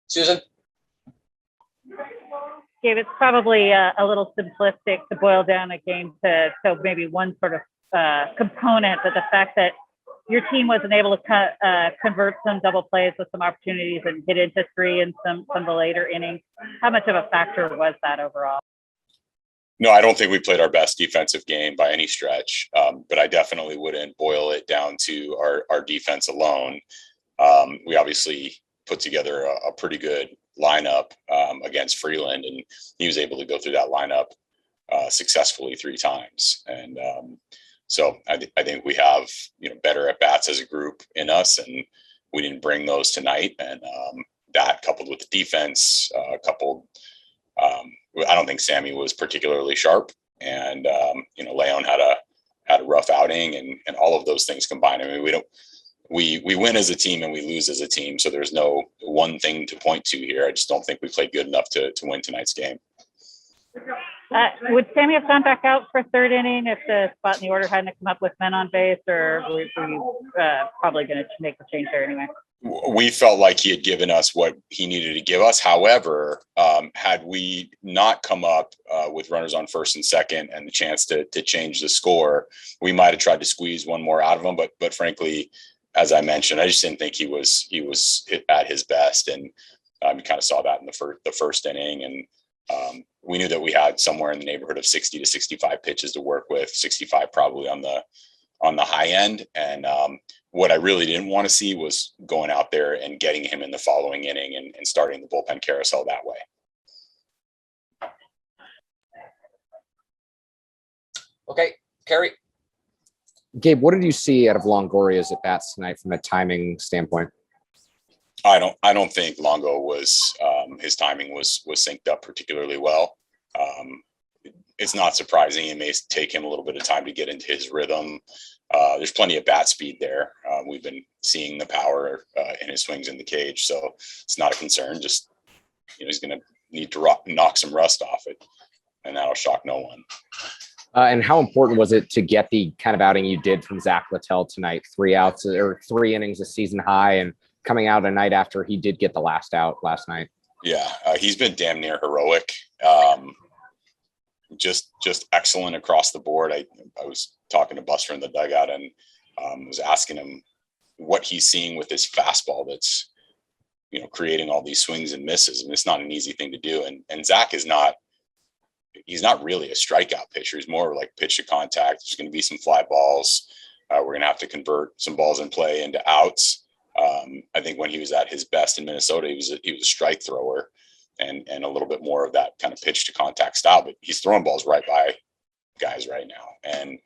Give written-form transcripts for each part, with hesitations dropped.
Susan? Gabe, it's probably a little simplistic to boil down a game to maybe one sort of component, but the fact that your team wasn't able to convert some double plays with some opportunities and get into three in some of the later innings. How much of a factor was that overall? No, I don't think we played our best defensive game by any stretch, but I definitely wouldn't boil it down to our defense alone. We obviously put together a pretty good lineup against Freeland, and he was able to go through that lineup successfully 3 times. And so I think we have better at bats as a group in us, and we didn't bring those tonight. And that coupled with the defense, I don't think Sammy was particularly sharp, and Leon had a rough outing, and all of those things combined. I mean, we win as a team and we lose as a team, so there's no one thing to point to here. I just don't think we played good enough to win tonight's game. Would Sammy have gone back out for third inning if the spot in the order hadn't come up with men on base, or were you probably going to make the change there anyway? We felt like he had given us what he needed to give us. However, had we not come up with runners on first and second and the chance to change the score, we might have tried to squeeze one more out of him. But frankly, as I mentioned, I just didn't think he was at his best, and you kind of saw that in the first inning. And we knew that we had somewhere in the neighborhood of 60 to 65 pitches to work with, 65 probably on the high end. And what I really didn't want to see was going out there and getting him in the following inning and starting the bullpen carousel that way. Okay, Kerry. Gabe, what did you see out of Longoria's at bats tonight from a timing standpoint? I don't think Longo was his timing was synced up particularly well. It's not surprising. It may take him a little bit of time to get into his rhythm. There's plenty of bat speed there. We've been seeing the power in his swings in the cage, so it's not a concern. Just he's going to need to knock some rust off it, and that'll shock no one. And how important was it to get the kind of outing you did from Zach Littell tonight? 3 outs or 3 innings, a season high, and coming out a night after he did get the last out last night. Yeah, he's been damn near heroic. Just excellent across the board. I was talking to Buster in the dugout and was asking him what he's seeing with his fastball that's creating all these swings and misses. And it's not an easy thing to do. And Zach is not. He's not really a strikeout pitcher. He's more like pitch to contact. There's going to be some fly balls. We're going to have to convert some balls in play into outs. I think when he was at his best in Minnesota, he was a strike thrower and a little bit more of that kind of pitch to contact style, but he's throwing balls right by guys right now. And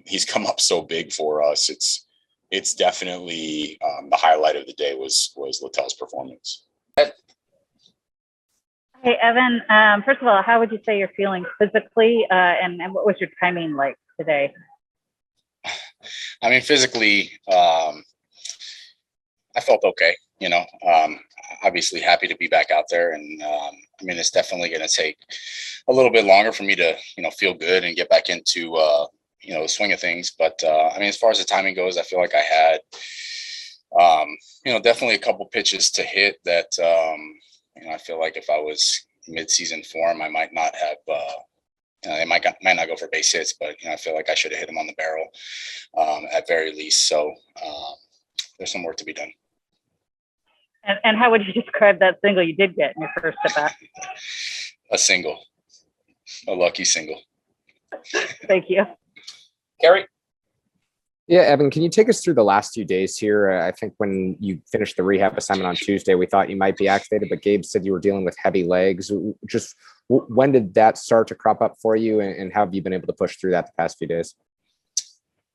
he's come up so big for us. It's definitely the highlight of the day was Littell's performance. Hey, Evan, first of all, how would you say you're feeling physically, and what was your timing like today? I mean, physically, I felt okay, obviously happy to be back out there. And I mean, it's definitely going to take a little bit longer for me to, feel good and get back into, the swing of things. But I mean, as far as the timing goes, I feel like I had, definitely a couple pitches to hit that, I feel like if I was mid-season form, I might not have, they might not go for base hits, but, I feel like I should have hit them on the barrel at very least. So there's some work to be done. And how would you describe that single you did get in your first at bat? A single, a lucky single. Thank you. Kerry? Yeah, Evan, can you take us through the last few days here? I think when you finished the rehab assignment on Tuesday, we thought you might be activated, but Gabe said you were dealing with heavy legs. Just when did that start to crop up for you, and how have you been able to push through that the past few days?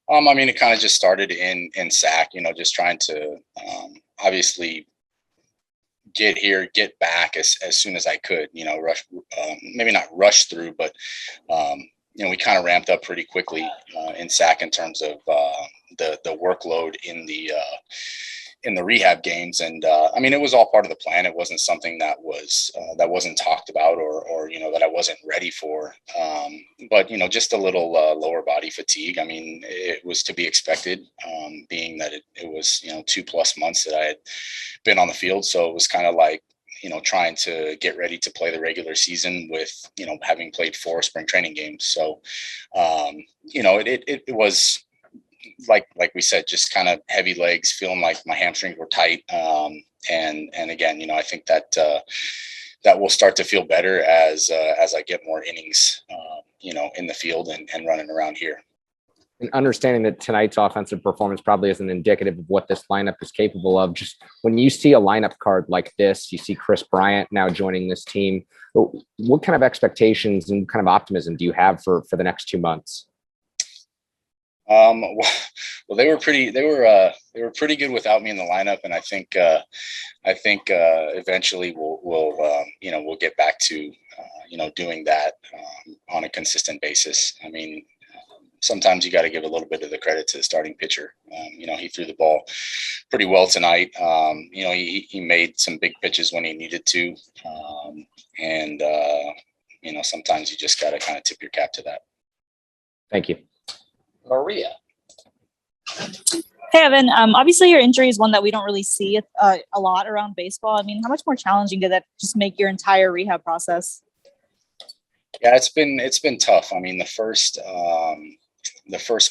I mean, it kind of just started in SAC, just trying to obviously get back as soon as I could, rush, maybe not rush through, but, we kind of ramped up pretty quickly in SAC in terms of the workload in the rehab games. And I mean, it was all part of the plan. It wasn't something that wasn't talked about or that I wasn't ready for. But, just a little lower body fatigue. I mean, it was to be expected, being that it was, 2+ months that I had been on the field. So it was kind of like, trying to get ready to play the regular season with, having played 4 spring training games. So, it was like we said, just kind of heavy legs, feeling like my hamstrings were tight. And again, I think that that will start to feel better as I get more innings, in the field and running around here. And understanding that tonight's offensive performance probably isn't indicative of what this lineup is capable of. Just when you see a lineup card like this, you see Chris Bryant now joining this team. What kind of expectations and kind of optimism do you have for the next 2 months? Well, they were pretty good without me in the lineup, and I think eventually we'll get back to doing that on a consistent basis. I mean, sometimes you got to give a little bit of the credit to the starting pitcher. He threw the ball pretty well tonight. He made some big pitches when he needed to, and sometimes you just got to kind of tip your cap to that. Thank you. Maria. Hey, Evan. Obviously, your injury is one that we don't really see a lot around baseball. I mean, how much more challenging did that just make your entire rehab process? Yeah, it's been tough. I mean, the first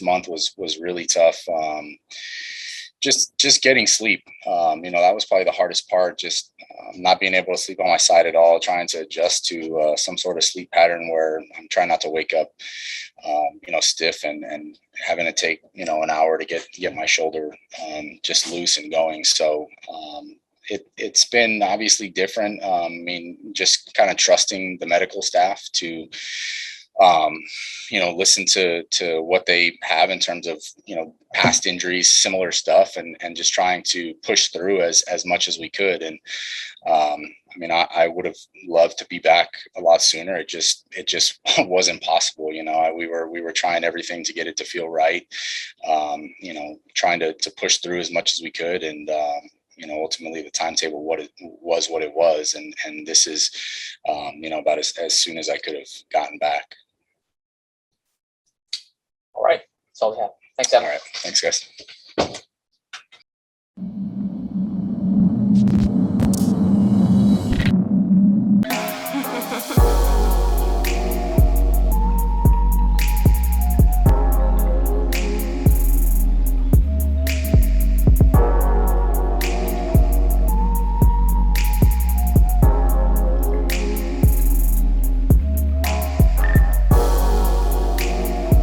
month was really tough. Just getting sleep. That was probably the hardest part. Just not being able to sleep on my side at all. Trying to adjust to some sort of sleep pattern where I'm trying not to wake up, stiff and having to take an hour to get my shoulder just loose and going. So it's been obviously different. Just kind of trusting the medical staff to listen to what they have in terms of, past injuries, similar stuff, and just trying to push through as much as we could. And I would have loved to be back a lot sooner. It just wasn't possible. We were trying everything to get it to feel right. Trying to push through as much as we could. And, ultimately the timetable, what it was. And this is, about as soon as I could have gotten back. All right. That's all we have. Thanks, Evan. All right. Thanks, guys.